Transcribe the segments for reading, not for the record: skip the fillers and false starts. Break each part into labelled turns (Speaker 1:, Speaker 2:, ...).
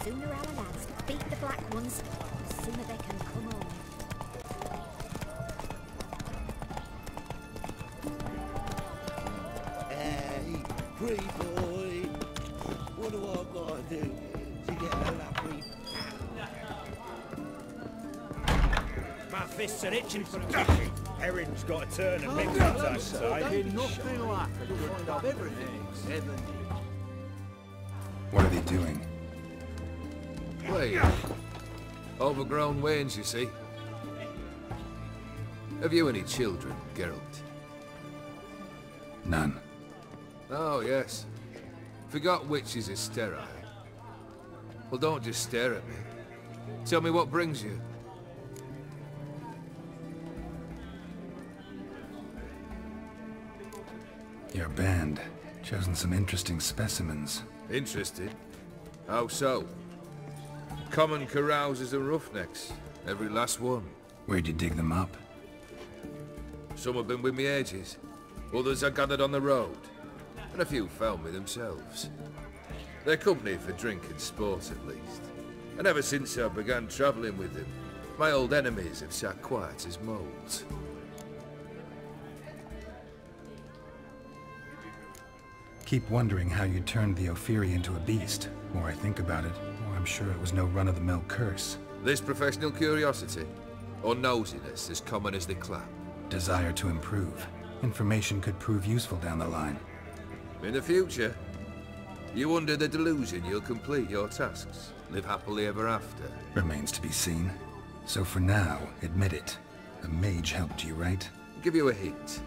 Speaker 1: sooner our lads beat the black ones, the sooner they can come home.
Speaker 2: Hey, pretty boy. What do I gotta do to get a lucky?
Speaker 3: My fists are itching for a ducky. Erin's got to turn and make that time side.
Speaker 4: Nothing like a good find of everything. 7 years.
Speaker 5: What are they doing?
Speaker 6: Wait. Overgrown wains, you see. Have you any children, Geralt?
Speaker 5: None.
Speaker 6: Oh, yes. Forgot witches are sterile. Well, don't just stare at me. Tell me what brings you.
Speaker 5: Your band. Chosen some interesting specimens.
Speaker 6: Interested? How so? Common carousers and roughnecks. Every last one.
Speaker 5: Where'd you dig them up?
Speaker 6: Some have been with me ages. Others I gathered on the road. And a few found me themselves. They're company for drink and sport at least. And ever since I began travelling with them, my old enemies have sat quiet as moles.
Speaker 5: Keep wondering how you turned the Ophiri into a beast. The more I think about it, the more I'm sure it was no run-of-the-mill curse.
Speaker 6: This professional curiosity, or nosiness as common as the clap.
Speaker 5: Desire to improve. Information could prove useful down the line.
Speaker 6: In the future, you under the delusion you'll complete your tasks, live happily ever after.
Speaker 5: Remains to be seen. So for now, admit it. A mage helped you, right?
Speaker 6: I'll give you a hint.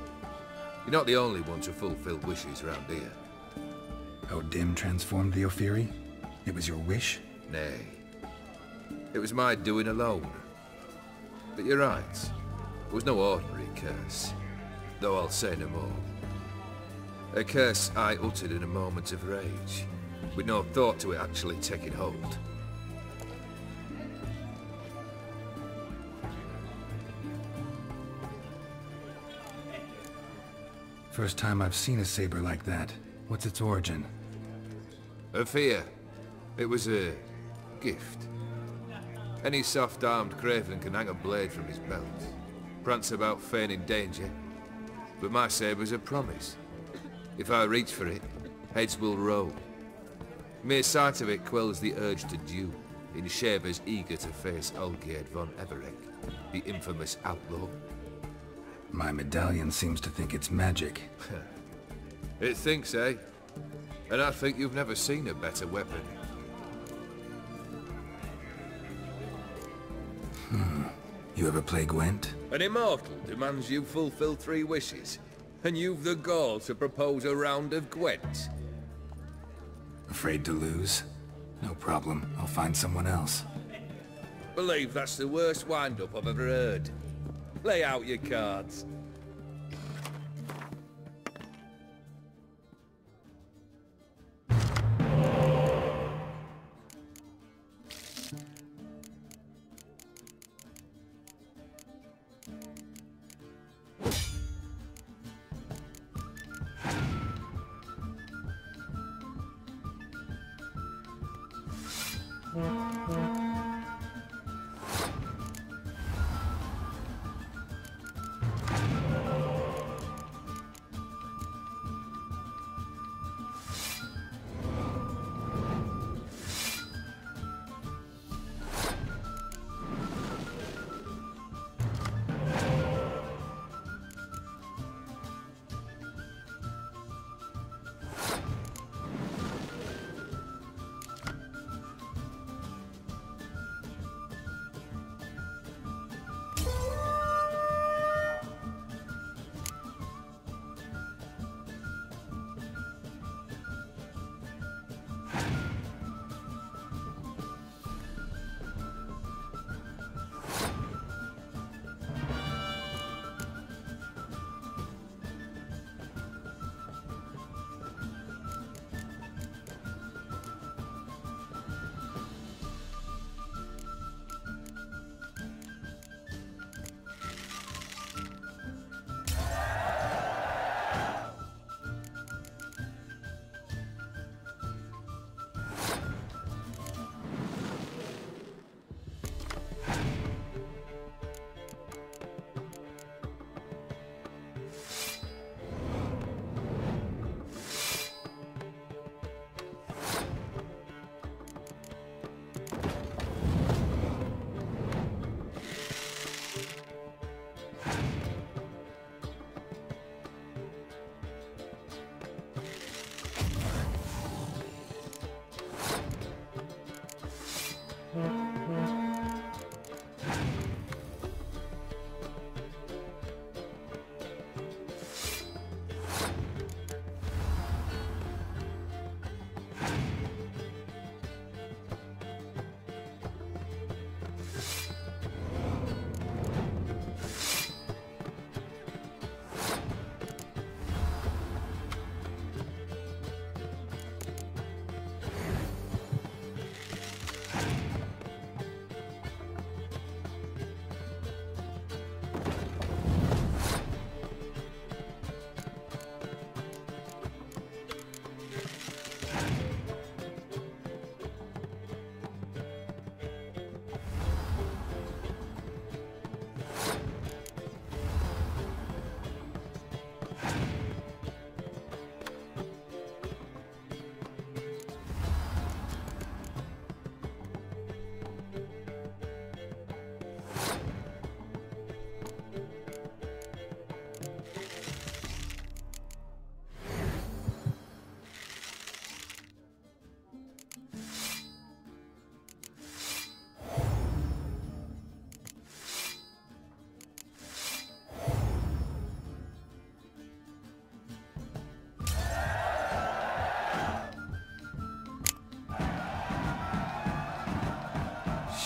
Speaker 6: You're not the only one to fulfill wishes around here.
Speaker 5: O'Dimm transformed the Ophiri? It was your wish?
Speaker 6: Nay. It was my doing alone. But you're right. It was no ordinary curse. Though I'll say no more. A curse I uttered in a moment of rage, with no thought to it actually taking hold.
Speaker 5: First time I've seen a saber like that. What's its origin?
Speaker 6: A fear. It was a gift. Any soft-armed craven can hang a blade from his belt, prance about feigning danger. But my saber's a promise. If I reach for it, heads will roll. Mere sight of it quells the urge to duel in shavers eager to face Olgierd von Everec, the infamous outlaw.
Speaker 5: My medallion seems to think it's magic.
Speaker 6: It thinks, eh? And I think you've never seen a better weapon.
Speaker 5: You ever play Gwent?
Speaker 6: An immortal demands you fulfill 3 wishes, and you've the gall to propose a round of Gwent.
Speaker 5: Afraid to lose? No problem. I'll find someone else.
Speaker 6: Believe that's the worst wind-up I've ever heard. Lay out your cards.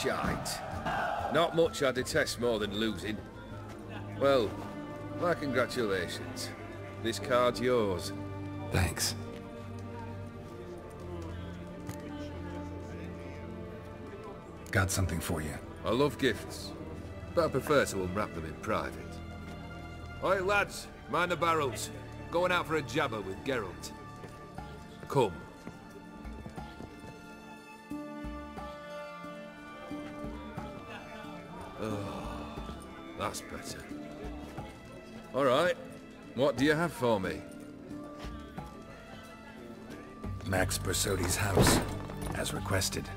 Speaker 6: shite. Not much I detest more than losing. Well, my congratulations. This card's yours.
Speaker 5: Thanks. Got something for you.
Speaker 6: I love gifts, but I prefer to unwrap them in private. Oi, lads, mind the barrels. Going out for a jabber with Geralt. Come. Oh, that's better. All right, what do you have for me?
Speaker 5: Max Bersodi's house, as requested.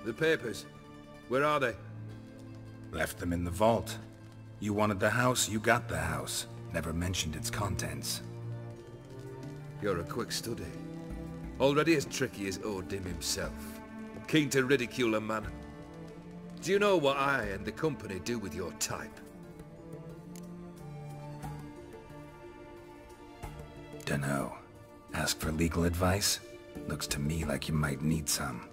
Speaker 6: The papers. Where are they?
Speaker 5: Left them in the vault. You wanted the house, you got the house. Never mentioned its contents.
Speaker 6: You're a quick study. Already as tricky as O'Dimm himself. Keen to ridicule a man. Do you know what I and the company do with your type?
Speaker 5: Dunno. Ask for legal advice? Looks to me like you might need some.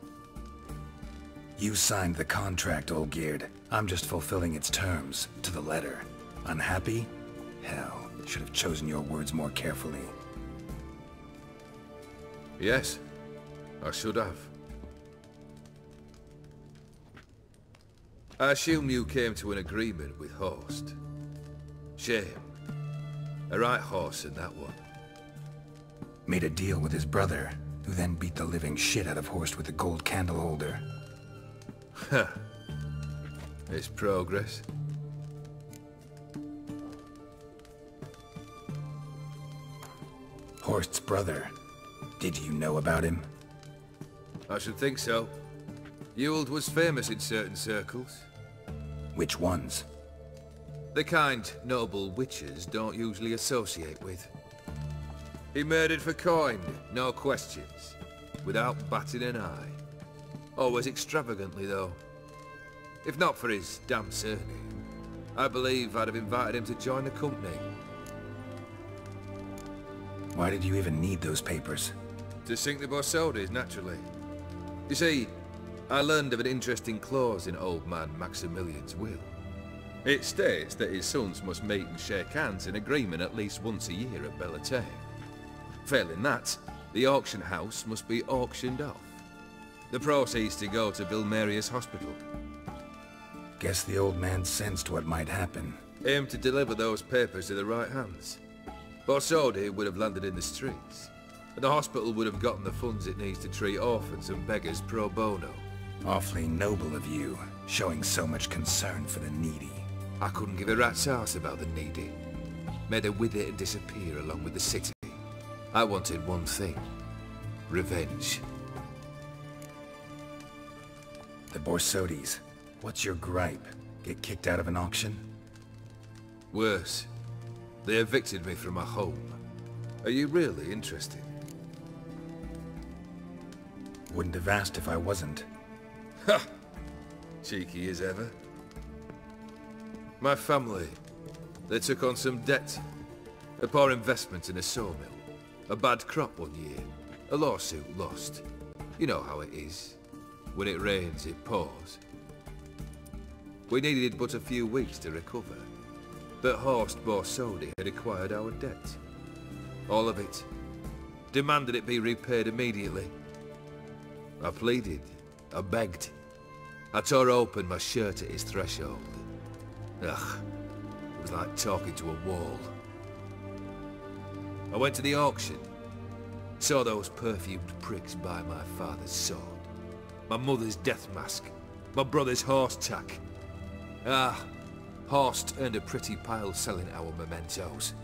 Speaker 5: You signed the contract, Olgierd. I'm just fulfilling its terms, to the letter. Unhappy? Hell, should have chosen your words more carefully.
Speaker 6: Yes, I should have. I assume you came to an agreement with HoS. Shame. A right horse in that one.
Speaker 5: Made a deal with his brother, who then beat the living shit out of HoS with a gold candle holder.
Speaker 6: Huh. It's progress.
Speaker 5: Horst's brother. Did you know about him?
Speaker 6: I should think so. Ewald was famous in certain circles.
Speaker 5: Which ones?
Speaker 6: The kind noble witches don't usually associate with. He murdered for coin, no questions, without batting an eye. Always extravagantly, though. If not for his damn surname, I believe I'd have invited him to join the company.
Speaker 5: Why did you even need those papers?
Speaker 6: To sink the Posses, naturally. You see, I learned of an interesting clause in old man Maximilian's will. It states that his sons must meet and shake hands in agreement at least once a year at Bellatane. Failing that, the auction house must be auctioned off. The proceeds to go to Vilmeria's hospital.
Speaker 5: Guess the old man sensed what might happen.
Speaker 6: Aim to deliver those papers to the right hands. Posses would have landed in the streets, and the hospital would have gotten the funds it needs to treat orphans and beggars pro bono.
Speaker 5: Awfully noble of you, showing so much concern for the needy.
Speaker 6: I couldn't give a rat's ass about the needy. Made her wither and disappear along with the city. I wanted one thing. Revenge.
Speaker 5: The Posses. What's your gripe? Get kicked out of an auction?
Speaker 6: Worse. They evicted me from my home. Are you really interested?
Speaker 5: Wouldn't have asked if I wasn't.
Speaker 6: Ha! Cheeky as ever. My family, they took on some debt. A poor investment in a sawmill. A bad crop one year. A lawsuit lost. You know how it is. When it rains, it pours. We needed but a few weeks to recover. But Horst Posses had acquired our debt. All of it. Demanded it be repaid immediately. I pleaded. I begged. I tore open my shirt at his threshold. Ugh. It was like talking to a wall. I went to the auction. Saw those perfumed pricks buy my father's sword. My mother's death mask. My brother's horse tack. Ah, Horst earned a pretty pile selling our mementos.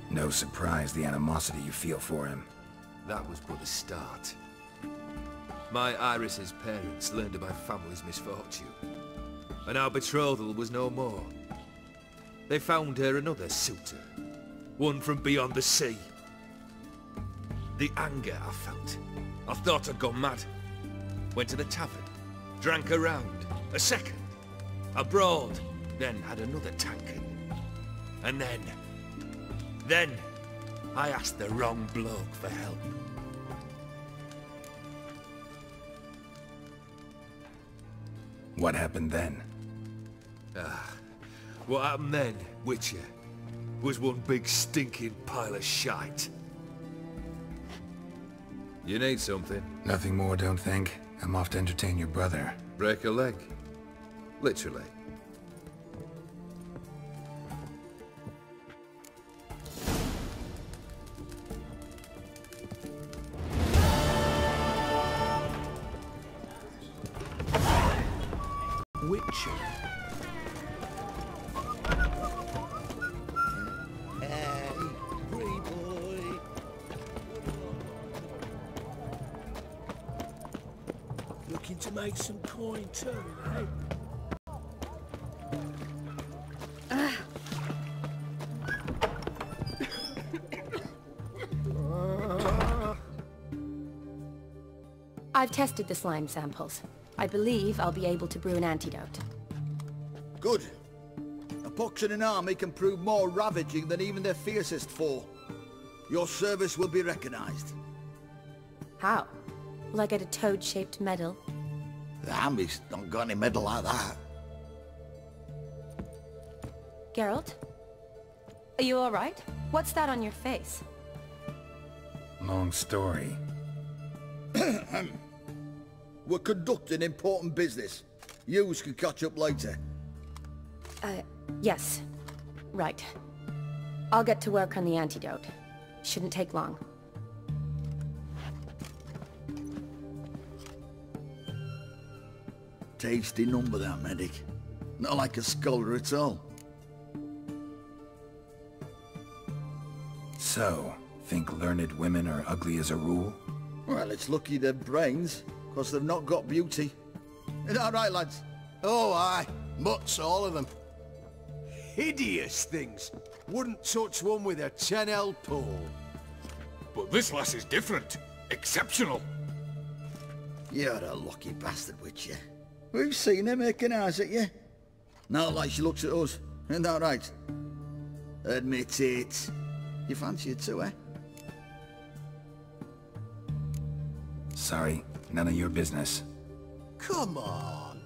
Speaker 5: No surprise the animosity you feel for him.
Speaker 6: That was but the start. My Iris's parents learned of my family's misfortune, and our betrothal was no more. They found her another suitor, one from beyond the sea. The anger I felt, I thought I'd gone mad. Went to the tavern, Drank a round, a second, abroad, then had another tankard. And then, I asked the wrong bloke for help.
Speaker 5: What happened then?
Speaker 6: What happened then, Witcher, was one big stinking pile of shite. You need something?
Speaker 5: Nothing more, don't think. I'm off to entertain your brother.
Speaker 6: Break a leg? Literally.
Speaker 4: Witcher.
Speaker 2: Hey, free boy. Looking to make some coin too, eh?
Speaker 7: I've tested the slime samples. I believe I'll be able to brew an antidote.
Speaker 8: Good. A pox in an army can prove more ravaging than even their fiercest foe. Your service will be recognized.
Speaker 7: How? Will I get a toad-shaped medal?
Speaker 8: The army's not got any medal like that.
Speaker 7: Geralt? Are you alright? What's that on your face?
Speaker 5: Long story.
Speaker 8: We're conducting important business. Yous can catch up later.
Speaker 7: Yes. Right. I'll get to work on the antidote. Shouldn't take long.
Speaker 8: Tasty number, that medic. Not like a scholar at all.
Speaker 5: So, think learned women are ugly as a rule?
Speaker 8: Well, it's lucky they've brains, because they've not got beauty. Is that right, lads?
Speaker 4: Oh, aye. Mutts, all of them. Hideous things. Wouldn't touch one with a 10L pole.
Speaker 9: But this lass is different. Exceptional.
Speaker 8: You're a lucky bastard, Witcher. We've seen her making eyes at you. Not like she looks at us. Isn't that right? Admit it. You fancy her too, eh?
Speaker 5: Sorry, none of your business.
Speaker 4: Come on.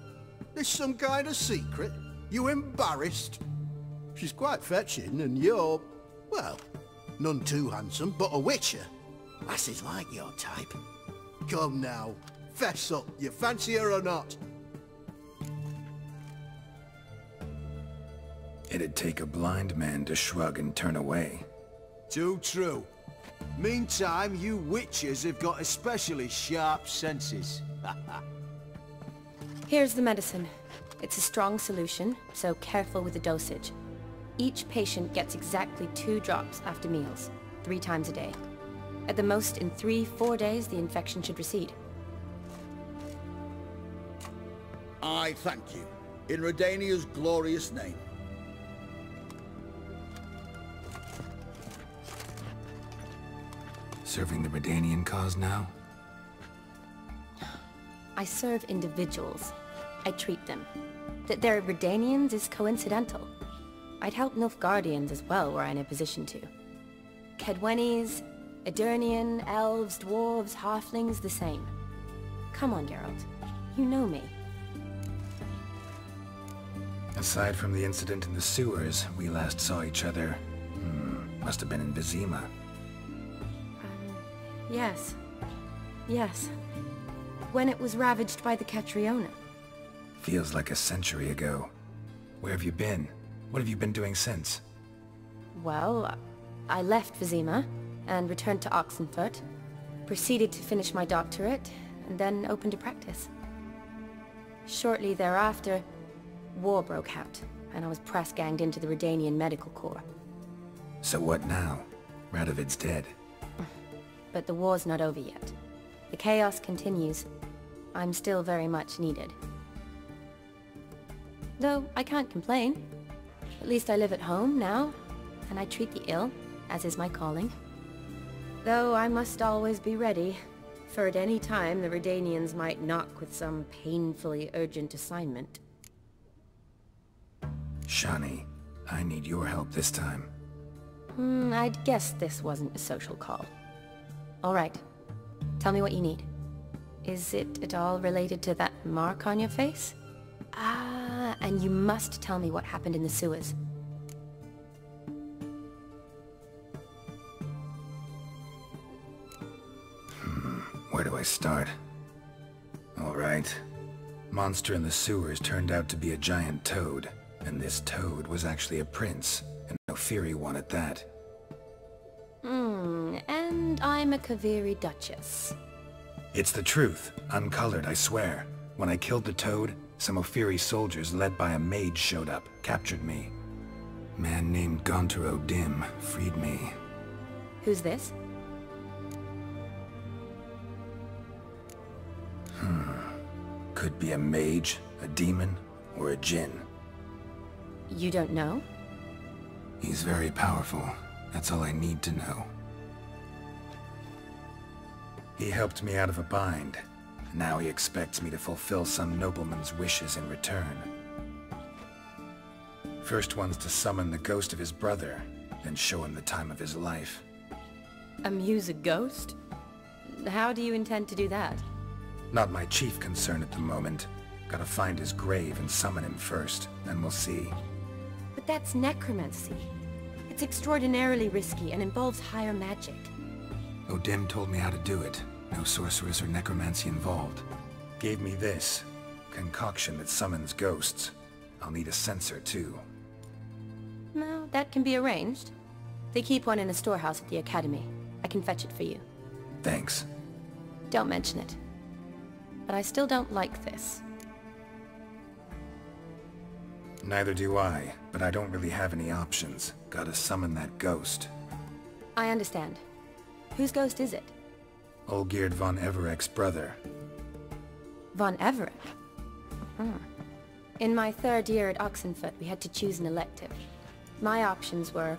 Speaker 4: There's some kind of secret. You embarrassed? She's quite fetching, and you're, well, none too handsome, but a witcher. Lasses like your type. Come now, fess up. You fancy her or not?
Speaker 5: It'd take a blind man to shrug and turn away.
Speaker 4: Too true. Meantime, you witches have got especially sharp senses.
Speaker 7: Here's the medicine. It's a strong solution, so careful with the dosage. Each patient gets exactly 2 drops after meals, 3 times a day. At the most, in 3-4 days, the infection should recede.
Speaker 8: I thank you. In Redania's glorious name.
Speaker 5: Serving the Redanian cause now?
Speaker 7: I serve individuals. I treat them. That they're Redanians is coincidental. I'd help Nilfgaardians as well were I in a position to. Kedwenis, Edirnian, elves, dwarves, halflings, the same. Come on, Geralt. You know me.
Speaker 5: Aside from the incident in the sewers, we last saw each other... must have been in Vizima.
Speaker 7: Yes. Yes. When it was ravaged by the Catriona.
Speaker 5: Feels like a century ago. Where have you been? What have you been doing since?
Speaker 7: Well, I left Vizima and returned to Oxenfurt, proceeded to finish my doctorate, and then opened a practice. Shortly thereafter, war broke out, and I was press-ganged into the Redanian Medical Corps.
Speaker 5: So what now? Radovid's dead.
Speaker 7: But the war's not over yet. The chaos continues. I'm still very much needed. Though I can't complain. At least I live at home now, and I treat the ill, as is my calling. Though I must always be ready For at any time, the Redanians might knock with some painfully urgent assignment.
Speaker 5: Shani, I need your help this time.
Speaker 7: I'd guess this wasn't a social call. All right. Tell me what you need. Is it at all related to that mark on your face? Ah, and you must tell me what happened in the sewers.
Speaker 5: Where do I start? All right. Monster in the sewers turned out to be a giant toad, and this toad was actually a prince, and no Fury one at that.
Speaker 7: And I'm a Kaviri Duchess.
Speaker 5: It's the truth, uncolored, I swear. When I killed the toad, some Ophiri soldiers led by a mage showed up, captured me. Man named Gaunter O'Dimm freed me.
Speaker 7: Who's this?
Speaker 5: Could be a mage, a demon, or a djinn.
Speaker 7: You don't know?
Speaker 5: He's very powerful. That's all I need to know. He helped me out of a bind. Now he expects me to fulfill some nobleman's wishes in return. First one's to summon the ghost of his brother, then show him the time of his life.
Speaker 7: Amuse a ghost? How do you intend to do that?
Speaker 5: Not my chief concern at the moment. Gotta find his grave and summon him first, then we'll see.
Speaker 7: But that's necromancy. It's extraordinarily risky and involves higher magic.
Speaker 5: O'Dimm told me how to do it. No sorceress or necromancy involved. Gave me this. Concoction that summons ghosts. I'll need a censer too.
Speaker 7: No, that can be arranged. They keep one in a storehouse at the academy. I can fetch it for you.
Speaker 5: Thanks.
Speaker 7: Don't mention it. But I still don't like this.
Speaker 5: Neither do I, but I don't really have any options. Gotta summon that ghost.
Speaker 7: I understand. Whose ghost is it?
Speaker 5: Olgierd von Everec's brother.
Speaker 7: Von Everec? In my third year at Oxenfoot, we had to choose an elective. My options were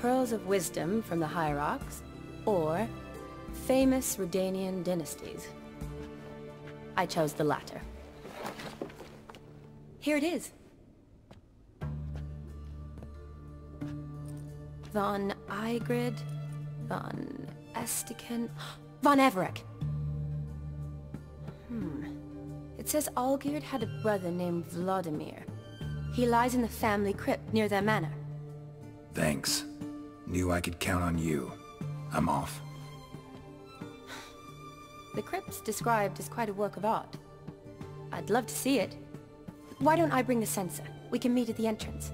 Speaker 7: Pearls of Wisdom from the Hierarchs, or Famous Redanian Dynasties. I chose the latter. Here it is. Von Igrid, Von Estiken, Von Everec. It says Olgierd had a brother named Vladimir. He lies in the family crypt near their manor.
Speaker 5: Thanks. Knew I could count on you. I'm off.
Speaker 7: The crypt's described as quite a work of art. I'd love to see it. Why don't I bring the censer? We can meet at the entrance.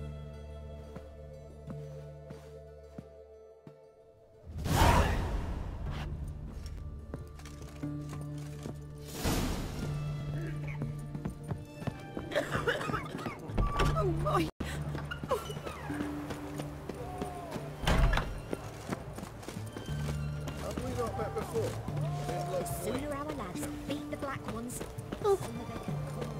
Speaker 1: Sooner our lads beat the black ones, the sooner they can crawl.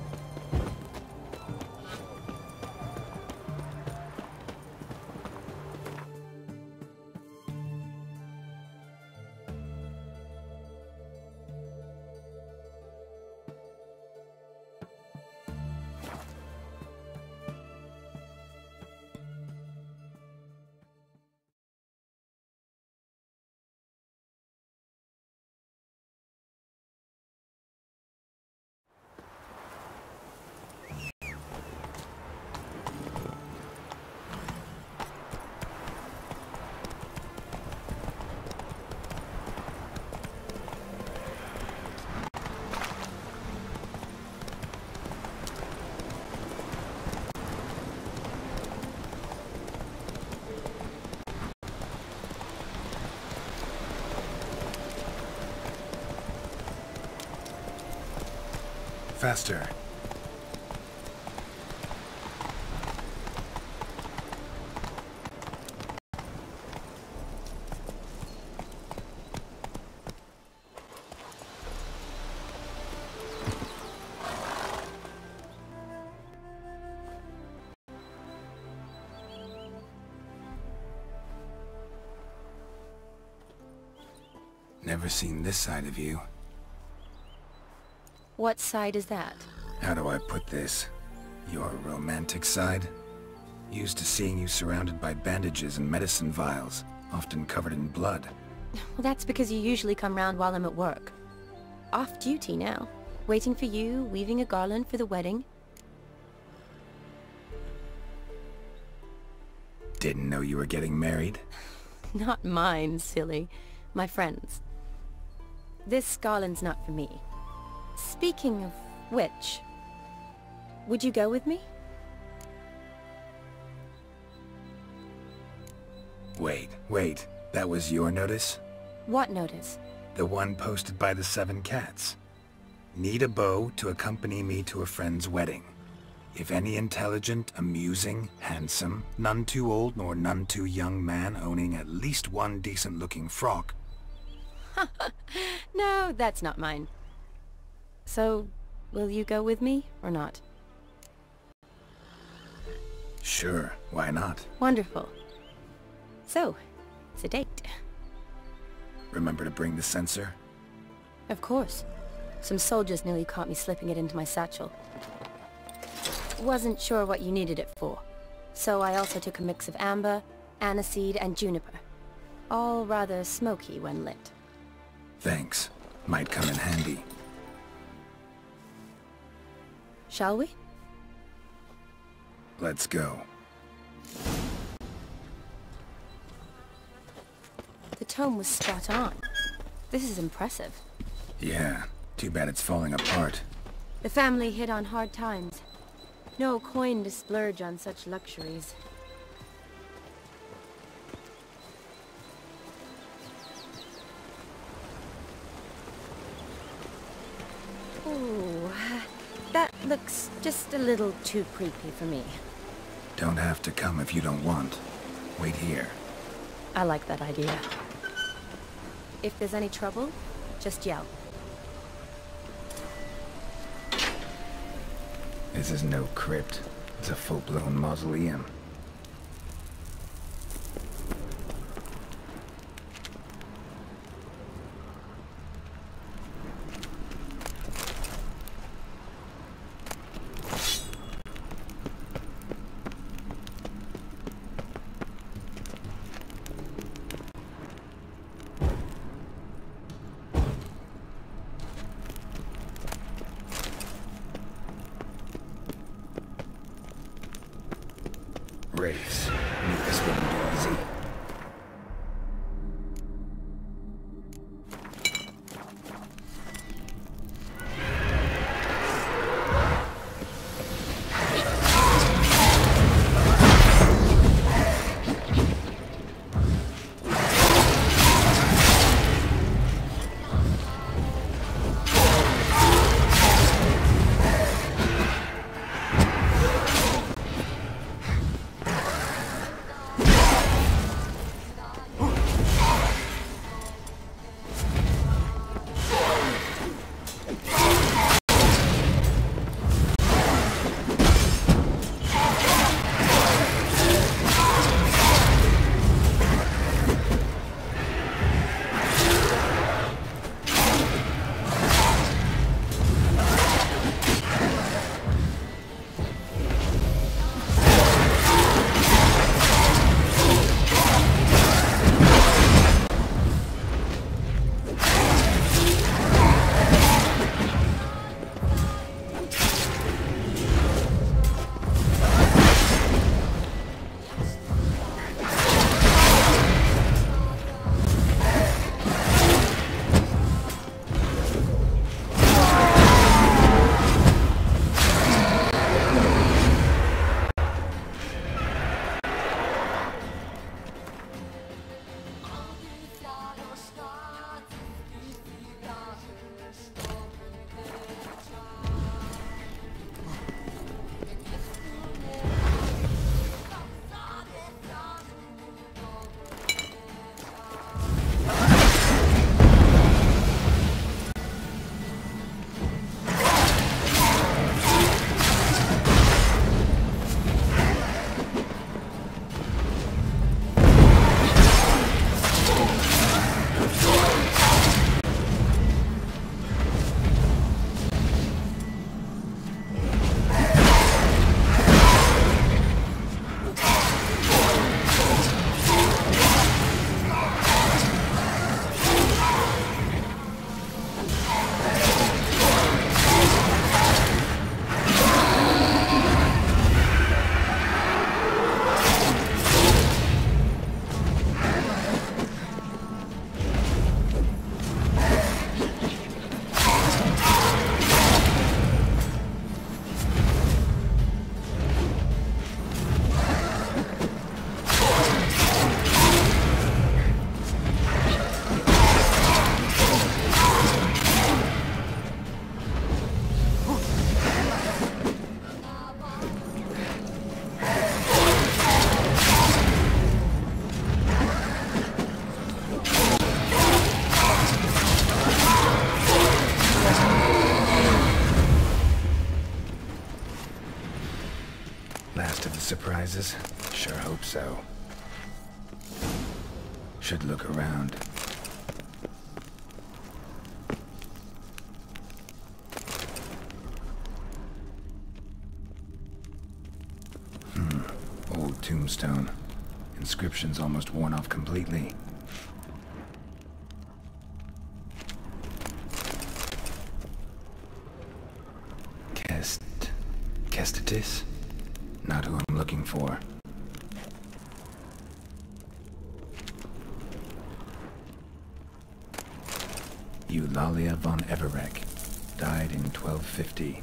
Speaker 5: Faster. Never seen this side of you.
Speaker 7: What side is that?
Speaker 5: How do I put this? Your romantic side? Used to seeing you surrounded by bandages and medicine vials, often covered in blood.
Speaker 7: Well, that's because you usually come round while I'm at work. Off duty now. Waiting for you, weaving a garland for the wedding.
Speaker 5: Didn't know you were getting married?
Speaker 7: Not mine, silly. My friend's. This garland's not for me. Speaking of which, would you go with me?
Speaker 5: Wait. That was your notice?
Speaker 7: What notice?
Speaker 5: The one posted by the 7 cats. Need a beau to accompany me to a friend's wedding. If any intelligent, amusing, handsome, none too old nor none too young man owning at least one decent-looking frock.
Speaker 7: No, that's not mine. So, will you go with me, or not?
Speaker 5: Sure, why not?
Speaker 7: Wonderful. So, it's a date.
Speaker 5: Remember to bring the sensor?
Speaker 7: Of course. Some soldiers nearly caught me slipping it into my satchel. Wasn't sure what you needed it for, so I also took a mix of amber, aniseed, and juniper. All rather smoky when lit.
Speaker 5: Thanks. Might come in handy.
Speaker 7: Shall we?
Speaker 5: Let's go.
Speaker 7: The tome was spot on. This is impressive.
Speaker 5: Yeah, too bad it's falling apart.
Speaker 7: The family hit on hard times. No coin to splurge on such luxuries. Ooh, that looks just a little too creepy for me.
Speaker 5: Don't have to come if you don't want. Wait here.
Speaker 7: I like that idea. If there's any trouble, just yell.
Speaker 5: This is no crypt. It's a full-blown mausoleum. Wraiths. Knew this wouldn't be easy. surprises? Sure hope so. Should look around. Old tombstone. Inscription's almost worn off completely. Kestatis? Not who I'm looking for. Geralt von Everec. Died in 1250.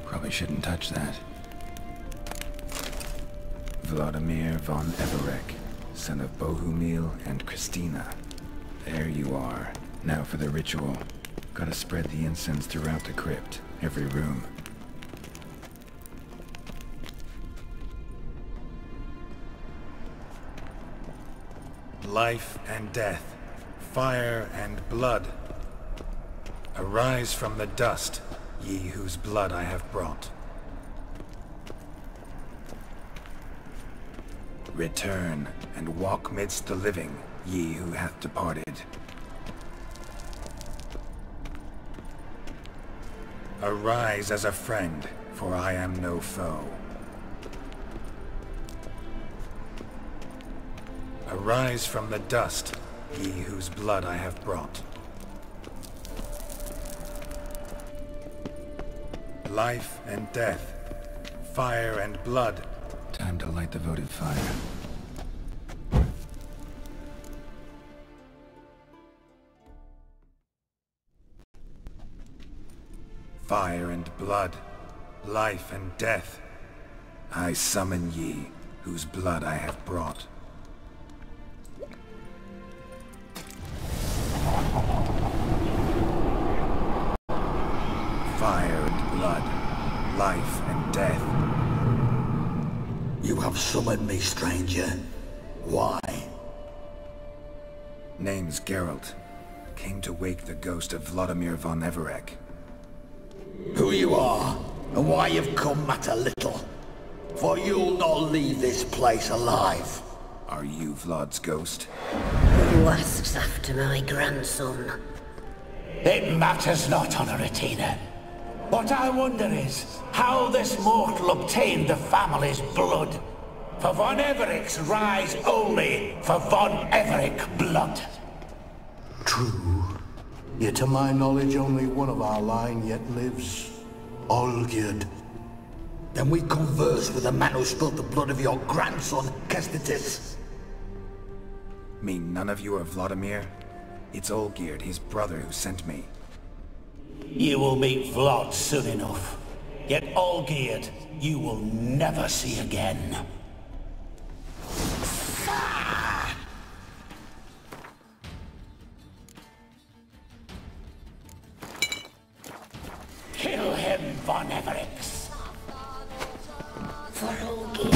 Speaker 5: Probably shouldn't touch that. Vladimir von Everec, son of Bohumil and Christina. There you are. Now for the ritual. Gotta spread the incense throughout the crypt, every room. Life and death, fire and blood. Arise from the dust, ye whose blood I have brought. Return and walk midst the living, ye who hath departed. Arise as a friend, for I am no foe. Arise from the dust, ye whose blood I have brought. life and death, fire and blood. Time to light the votive fire. Fire and blood, life and death. I summon ye, whose blood I have brought. Fire and blood, life and death.
Speaker 8: You have summoned me, stranger. Why?
Speaker 5: Name's Geralt. Came to wake the ghost of Vladimir von Everec.
Speaker 8: Who you are, and why you've come matter little. For you'll not leave this place alive.
Speaker 5: Are you Vlad's ghost?
Speaker 10: Who asks after my grandson?
Speaker 11: It matters not, Honoratina. What I wonder is how this mortal obtained the family's blood. For von Everec's rise only for von Everec blood.
Speaker 4: True. Yet to my knowledge only one of our line yet lives. Olgierd.
Speaker 8: Then we converse with the man who spilled the blood of your grandson, Kestitis.
Speaker 5: Mean none of you are Vladimir? It's Olgierd, his brother, who sent me.
Speaker 11: You will meet Vlad soon enough. Yet Olgierd, you will never see again. Kill him, von Everec.
Speaker 10: For Olgierd.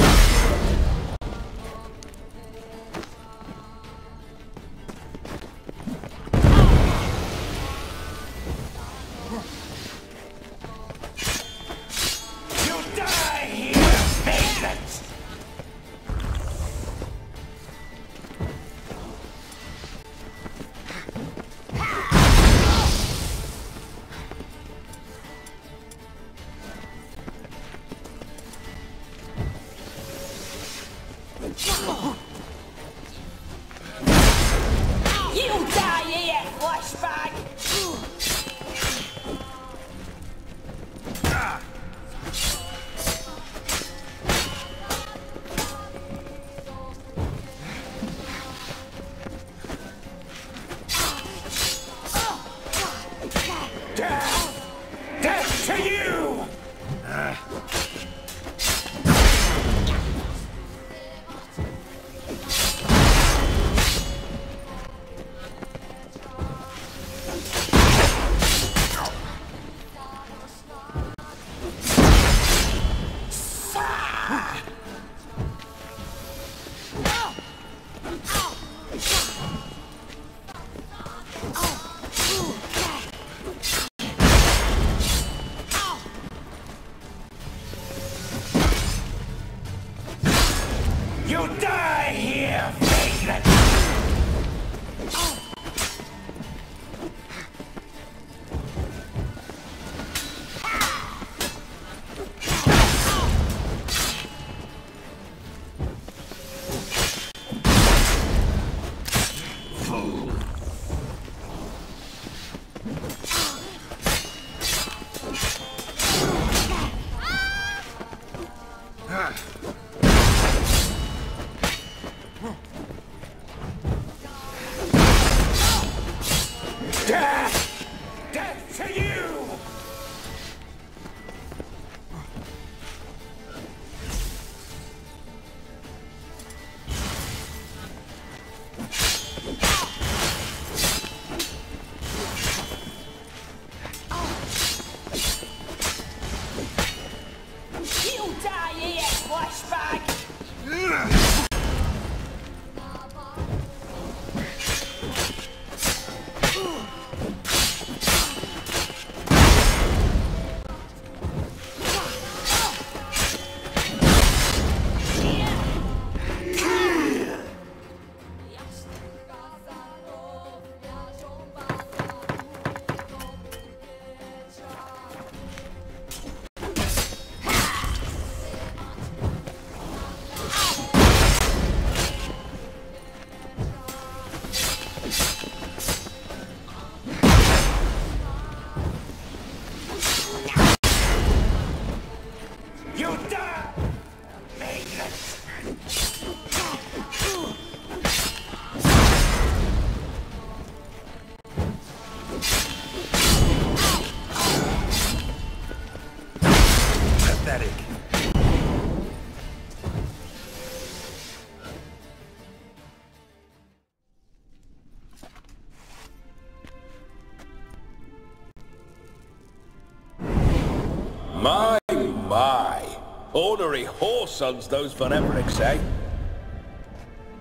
Speaker 12: Ornery HoS sons, those von Everecs, eh?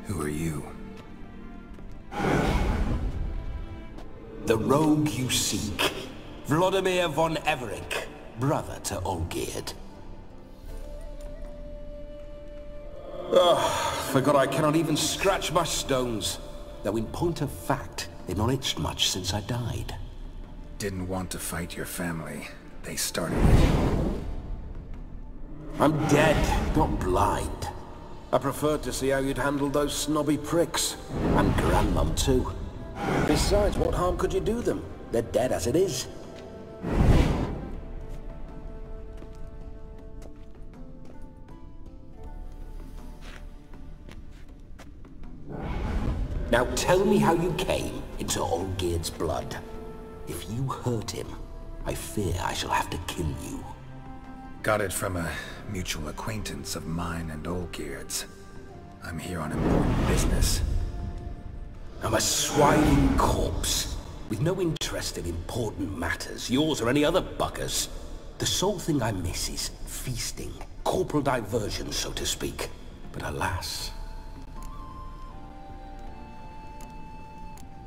Speaker 5: Who are you?
Speaker 11: The rogue you seek. Vladimir von Everec, brother to Olgierd. Forgot I cannot even scratch my stones. Though in point of fact, they've not itched much since I died.
Speaker 5: Didn't want to fight your family. They started it.
Speaker 11: I'm dead, not blind. I preferred to see how you'd handle those snobby pricks. And Grandmum too. Besides, what harm could you do them? They're dead as it is. Now tell me how you came into Olgierd's blood. If you hurt him, I fear I shall have to kill you.
Speaker 5: Got it from a mutual acquaintance of mine and Olgierd's. I'm here on important business.
Speaker 11: I'm a swiding corpse, with no interest in important matters, yours or any other buggers. The sole thing I miss is feasting, corporal diversion, so to speak. But alas...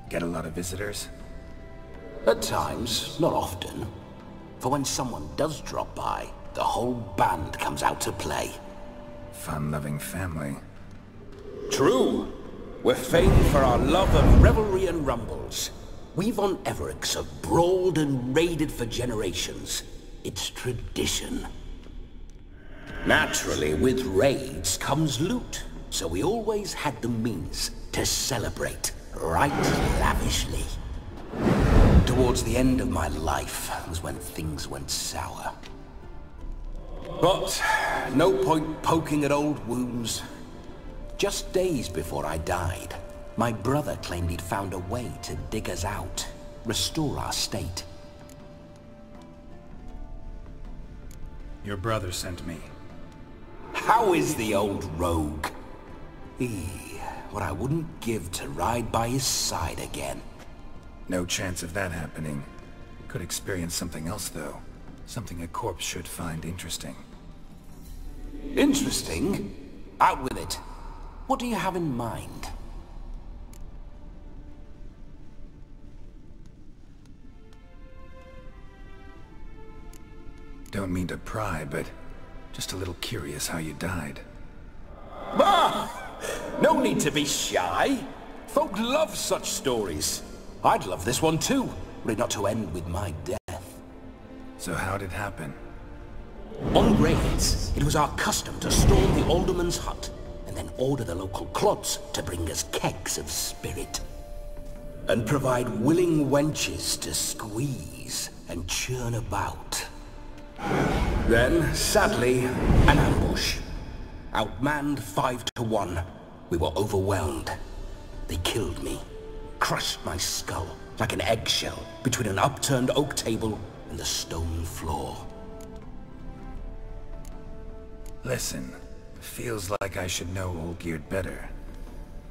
Speaker 5: Get a lot of visitors?
Speaker 11: At times, not often. For when someone does drop by, the whole band comes out to play.
Speaker 5: Fun-loving family.
Speaker 11: True. We're famed for our love of revelry and rumbles. We von Everecs have brawled and raided for generations. It's tradition. Naturally, with raids comes loot, so we always had the means to celebrate, right lavishly. Towards the end of my life was when things went sour. But no point poking at old wounds. Just days before I died, my brother claimed he'd found a way to dig us out, restore our state.
Speaker 5: Your brother sent me.
Speaker 11: How is the old rogue? What I wouldn't give to ride by his side again.
Speaker 5: No chance of that happening. Could experience something else, though. Something a corpse should find interesting.
Speaker 11: Interesting? Out with it. What do you have in mind?
Speaker 5: Don't mean to pry, but just a little curious how you died.
Speaker 11: Ah! No need to be shy. Folk love such stories. I'd love this one too, were it not to end with my death.
Speaker 5: So how'd it happen?
Speaker 11: On raids, it was our custom to storm the alderman's hut, and then order the local clods to bring us kegs of spirit. And provide willing wenches to squeeze and churn about. Then, sadly, an ambush. Outmanned 5 to 1, we were overwhelmed. They killed me, crushed my skull like an eggshell between an upturned oak table and the stone floor.
Speaker 5: Listen, feels like I should know Olgierd better.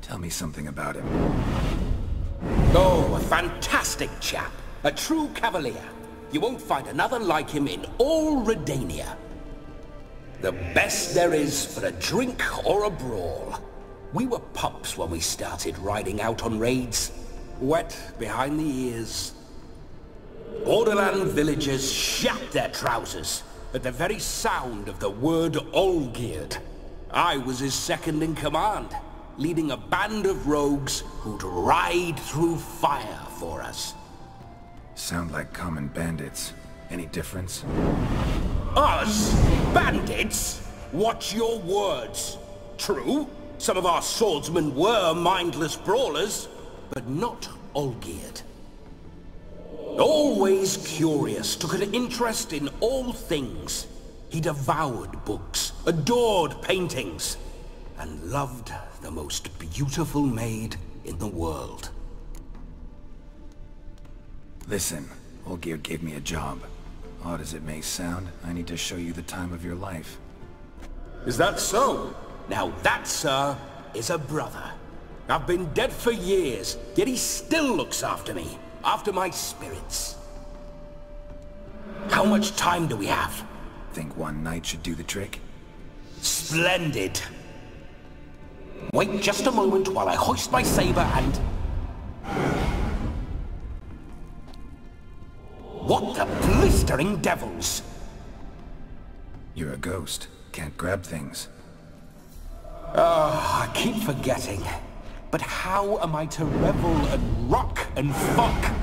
Speaker 5: Tell me something about him.
Speaker 11: Oh, a fantastic chap. A true cavalier. You won't find another like him in all Redania. The best there is for a drink or a brawl. We were pups when we started riding out on raids. Wet behind the ears. Borderland villagers shat their trousers at the very sound of the word Olgierd. I was his second in command, leading a band of rogues who'd ride through fire for us.
Speaker 5: Sound like common bandits. Any difference?
Speaker 11: Us? Bandits? Watch your words. True, some of our swordsmen were mindless brawlers, but not Olgierd. Always curious, took an interest in all things. He devoured books, adored paintings, and loved the most beautiful maid in the world.
Speaker 5: Listen, Olgierd gave me a job. Odd as it may sound, I need to show you the time of your life.
Speaker 11: Is that so? Now that, sir, is a brother. I've been dead for years, yet he still looks after me, after my spirits. How much time do we have?
Speaker 5: Think one night should do the trick?
Speaker 11: Splendid. Wait just a moment while I hoist my saber and... What the blistering devils?
Speaker 5: You're a ghost. Can't grab things.
Speaker 11: I keep forgetting. But how am I to revel and rock and fuck?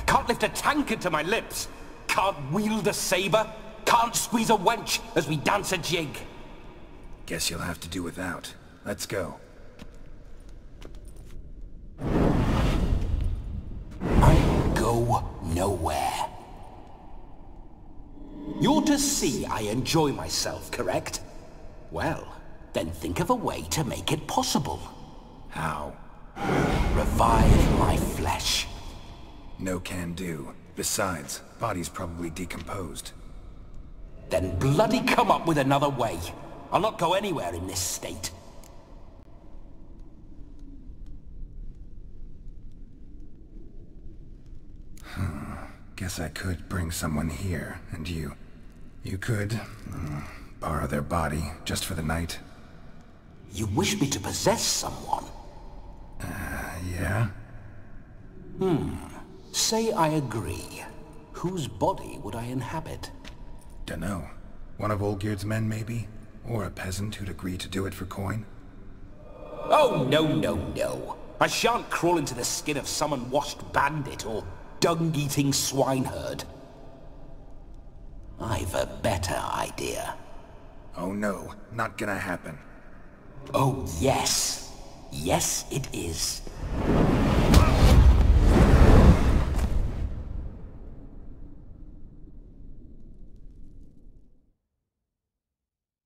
Speaker 11: Can't lift a tankard to my lips. Can't wield a saber. Can't squeeze a wench as we dance a jig.
Speaker 5: Guess you'll have to do without. Let's go.
Speaker 11: I go nowhere. You're to see I enjoy myself, correct? Well, then think of a way to make it possible.
Speaker 5: How?
Speaker 11: Revive my flesh.
Speaker 5: No can do. Besides, body's probably decomposed.
Speaker 11: Then bloody come up with another way. I'll not go anywhere in this state.
Speaker 5: Guess I could bring someone here, and you could borrow their body just for the night.
Speaker 11: You wish me to possess someone?
Speaker 5: Yeah?
Speaker 11: Say I agree. Whose body would I inhabit?
Speaker 5: Dunno. One of Olgierd's men, maybe? Or a peasant who'd agree to do it for coin?
Speaker 11: Oh, no. I shan't crawl into the skin of some unwashed bandit or dung-eating swineherd. I've a better idea.
Speaker 5: Oh no, not gonna happen.
Speaker 11: Oh, yes. Yes, it is.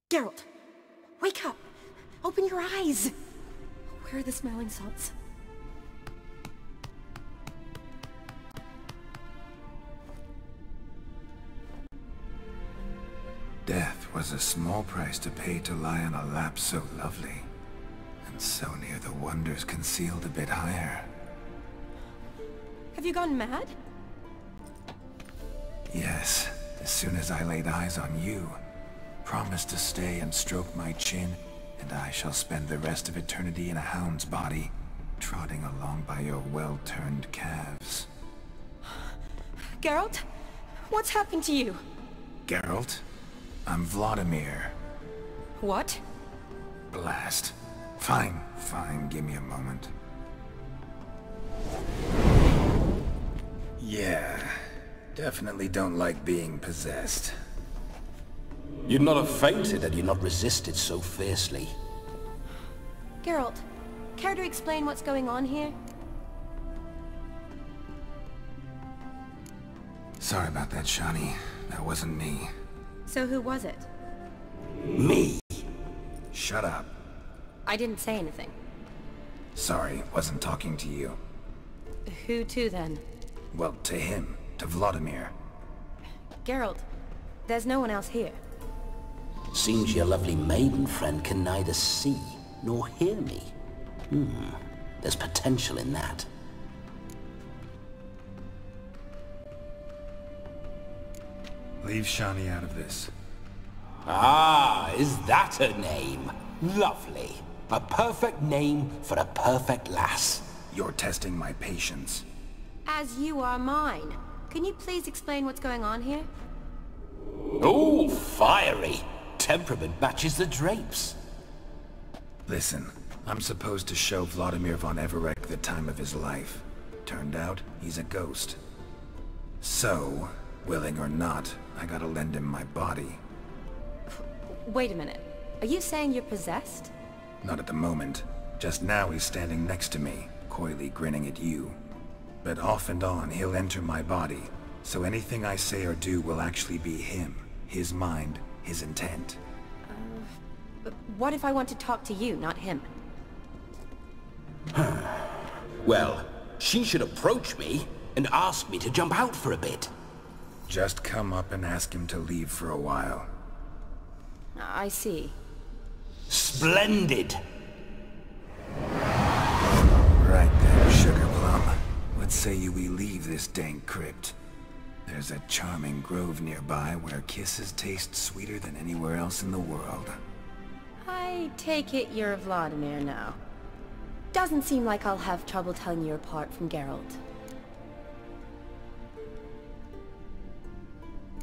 Speaker 1: Geralt, wake up! Open your eyes! Where are the smelling salts?
Speaker 5: Death was a small price to pay to lie on a lap so lovely, and so near the wonders concealed a bit higher.
Speaker 7: Have you gone mad?
Speaker 5: Yes, as soon as I laid eyes on you, promised to stay and stroke my chin, and I shall spend the rest of eternity in a hound's body, trotting along by your well-turned calves.
Speaker 7: Geralt? What's happened to you?
Speaker 5: Geralt? I'm Vladimir.
Speaker 7: What?
Speaker 5: Blast. Fine, give me a moment. Yeah, definitely don't like being possessed.
Speaker 11: You'd not have fainted had you not resisted so fiercely.
Speaker 7: Geralt, care to explain what's going on here?
Speaker 5: Sorry about that, Shani. That wasn't me.
Speaker 7: So who was it?
Speaker 11: Me.
Speaker 5: Shut up.
Speaker 7: I didn't say anything.
Speaker 5: Sorry, wasn't talking to you.
Speaker 7: Who to then?
Speaker 5: Well, to him. To Vladimir.
Speaker 7: Geralt, there's no one else here.
Speaker 11: Seems your lovely maiden friend can neither see nor hear me. There's potential in that.
Speaker 5: Leave Shani out of this.
Speaker 11: Ah, is that her name? Lovely. A perfect name for a perfect lass.
Speaker 5: You're testing my patience.
Speaker 7: As you are mine. Can you please explain what's going on here?
Speaker 11: Oh, fiery. Temperament matches the drapes.
Speaker 5: Listen, I'm supposed to show Vladimir von Everec the time of his life. Turned out, he's a ghost. So, willing or not, I gotta lend him my body.
Speaker 7: Wait a minute. Are you saying you're possessed?
Speaker 5: Not at the moment. Just now he's standing next to me, coyly grinning at you. But off and on, he'll enter my body, so anything I say or do will actually be him, his mind, his intent.
Speaker 7: But what if I want to talk to you, not him?
Speaker 11: Well, she should approach me and ask me to jump out for a bit.
Speaker 5: Just come up and ask him to leave for a while.
Speaker 7: I see.
Speaker 11: Splendid!
Speaker 5: Right there, Sugar Plum. What say you we leave this dank crypt? There's a charming grove nearby where kisses taste sweeter than anywhere else in the world.
Speaker 7: I take it you're Vladimir now. Doesn't seem like I'll have trouble telling you apart from Geralt.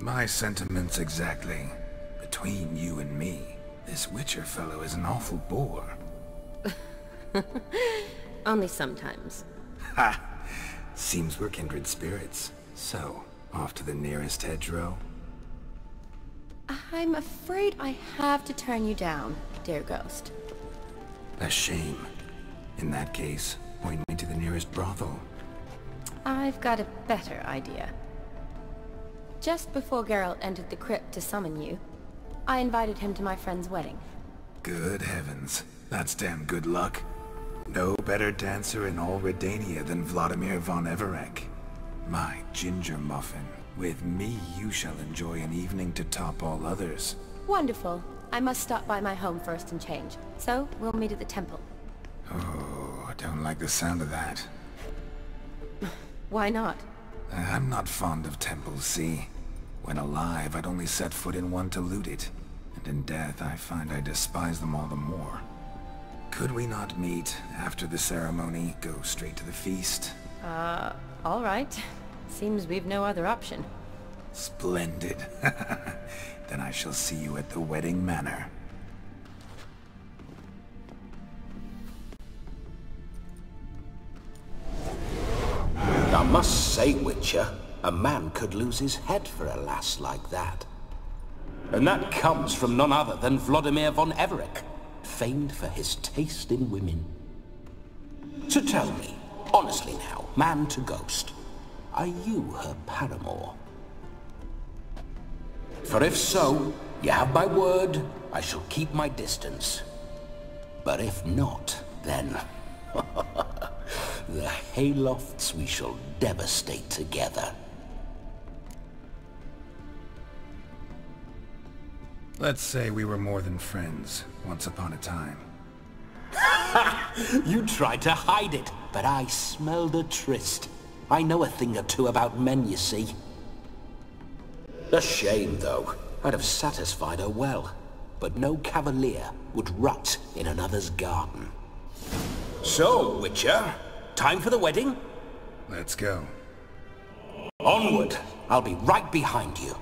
Speaker 5: My sentiments exactly. Between you and me, this Witcher fellow is an awful bore.
Speaker 7: Only sometimes.
Speaker 5: Ha! Seems we're kindred spirits. So, off to the nearest hedgerow?
Speaker 7: I'm afraid I have to turn you down, dear ghost.
Speaker 5: A shame. In that case, point me to the nearest brothel.
Speaker 7: I've got a better idea. Just before Geralt entered the crypt to summon you, I invited him to my friend's wedding.
Speaker 5: Good heavens. That's damn good luck. No better dancer in all Redania than Vladimir von Everec. My ginger muffin. With me, you shall enjoy an evening to top all others.
Speaker 7: Wonderful. I must stop by my home first and change. So, we'll meet at the temple.
Speaker 5: Oh, I don't like the sound of that.
Speaker 7: Why not?
Speaker 5: I'm not fond of temples, see? When alive, I'd only set foot in one to loot it. And in death, I find I despise them all the more. Could we not meet after the ceremony, go straight to the feast?
Speaker 7: All right. Seems we've no other option.
Speaker 5: Splendid. Then I shall see you at the wedding manor.
Speaker 11: I must say, Witcher, a man could lose his head for a lass like that. And that comes from none other than Vladimir von Everec, famed for his taste in women. So tell me, honestly now, man to ghost, are you her paramour? For if so, you have my word, I shall keep my distance. But if not, then... the haylofts we shall devastate together.
Speaker 5: Let's say we were more than friends, once upon a time.
Speaker 11: You tried to hide it, but I smelled a tryst. I know a thing or two about men, you see. A shame, though. I'd have satisfied her well, but no cavalier would rot in another's garden. So, Witcher, time for the wedding?
Speaker 5: Let's go.
Speaker 11: Onward! I'll be right behind you.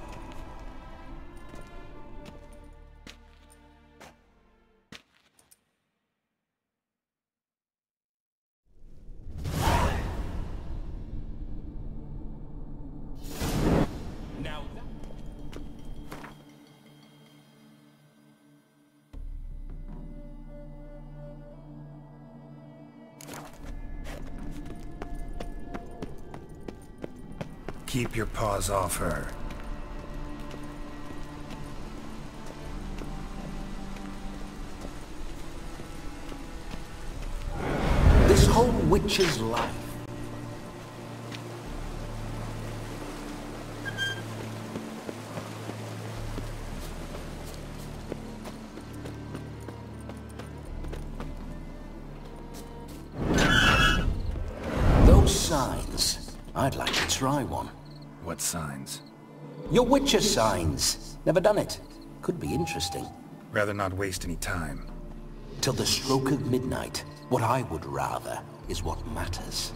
Speaker 5: Keep your paws off her.
Speaker 11: This whole witch's life. Those signs, I'd like to try one.
Speaker 5: What signs?
Speaker 11: Your Witcher signs. Never done it. Could be interesting.
Speaker 5: Rather not waste any time.
Speaker 11: Till the stroke of midnight, what I would rather is what matters.